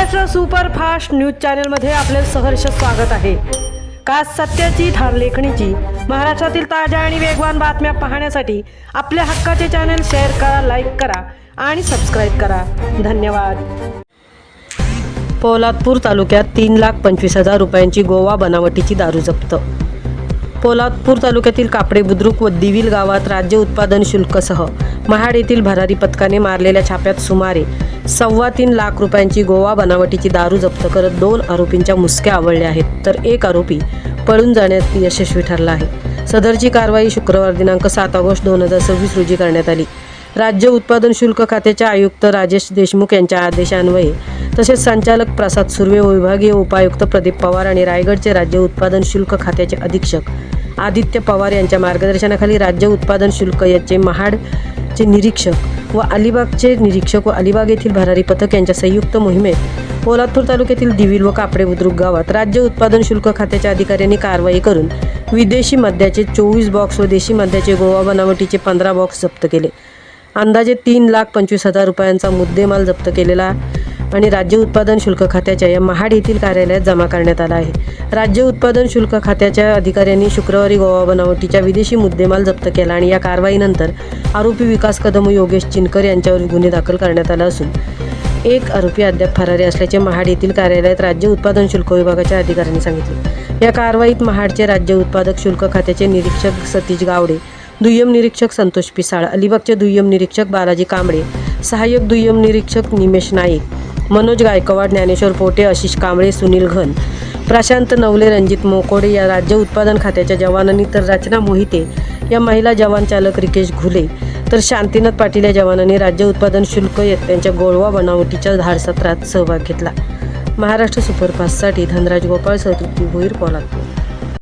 Maharashtra superfast news चॅनलमध्ये आपले सहर्ष स्वागत आहे। खास सत्याची ठार लेखणीची महाराष्ट्रातील ताज्या आणि वेगवान बातम्या पाहण्यासाठी आपल्या हक्काचे चॅनल शेअर करा, लाईक करा आणि सबस्क्राईब करा। धन्यवाद। पोलादपूर तालुक्यात 3,25,000 रुपयांची गोवा बनावटीची दारू जप्त। पोलादपूर तालुक्यातील कापडे बुद्रुक व दिविल गावात राज्य उत्पादन शुल्कसह महाड येथील भरारी पथकाने मारलेल्या छाप्यात सुमारे 3.25 लाख रुपयांची गोवा बनावटीची दारू जप्त करत 2 आरोपींच्या मुसक्या आवळल्या आहेत, तर एक आरोपी पळून जाण्यात यशस्वी ठरला आहे। सदरची कारवाई शुक्रवार दिनांक 7 ऑगस्ट 2026 रोजी करण्यात आली। राज्य उत्पादन शुल्क खात्याचे आयुक्त राजेश देशमुख यांच्या आदेशान्वये तसेच संचालक प्रसाद सुर्वे व विभागीय उपायुक्त प्रदीप पवार आणि रायगडचे राज्य उत्पादन शुल्क खात्याचे अधीक्षक आदित्य पवार यांच्या मार्गदर्शनाखाली राज्य उत्पादन शुल्क याचे महाडचे निरीक्षक व अलिबागचे निरीक्षक व अलिबाग येथील भरारी पथक यांच्या संयुक्त मोहिमेत पोलादपूर तालुक्यातील दिविल व कापडे बुद्रुक गावात राज्य उत्पादन शुल्क खात्याच्या अधिकाऱ्यांनी कारवाई करून विदेशी मद्याचे 24 बॉक्स व देशी मद्याचे गोवा बनावटीचे 15 बॉक्स जप्त केले। अंदाजे 3,25,000 रुपयांचा मुद्देमाल जप्त केलेला आणि राज्य उत्पादन शुल्क खात्याच्या या महाड येथील कार्यालयात जमा करण्यात आला आहे। राज्य उत्पादन शुल्क खात्याच्या अधिकाऱ्यांनी शुक्रवारी गोवा बनावटीच्या विदेशी मुद्देमाल जप्त केला आणि या कारवाईनंतर आरोपी विकास कदम व योगेश चिनकर यांच्यावर गुन्हे दाखल करण्यात आला असून एक आरोपी अद्याप फरारी असल्याचे महाड येथील कार्यालयात राज्य उत्पादन शुल्क विभागाच्या अधिकाऱ्यांनी सांगितले। या कारवाईत महाडचे राज्य उत्पादक शुल्क खात्याचे निरीक्षक सतीश गावडे, दुय्यम निरीक्षक संतोष पिसाळ, अलिबागचे दुय्यम निरीक्षक बालाजी कांबळे, सहाय्यक दुय्यम निरीक्षक निमेश नाईक, मनोज गायकवाड, ज्ञानेश्वर पोटे, आशिष कांबळे, सुनील घन, प्रशांत नवले, रंजित मोकोडे या राज्य उत्पादन खात्याच्या जवानांनी, तर रचना मोहिते या महिला जवान चालक रिकेश घुले, तर शांतीनाथ पाटील या जवानांनी राज्य उत्पादन शुल्क त्यांच्या गोळवा बनावटीच्या धाडसत्रात सहभाग घेतला। महाराष्ट्र सुपरफास्टसाठी धनराज गोपाळ, तृप्ती भोईर, पोलादपूर।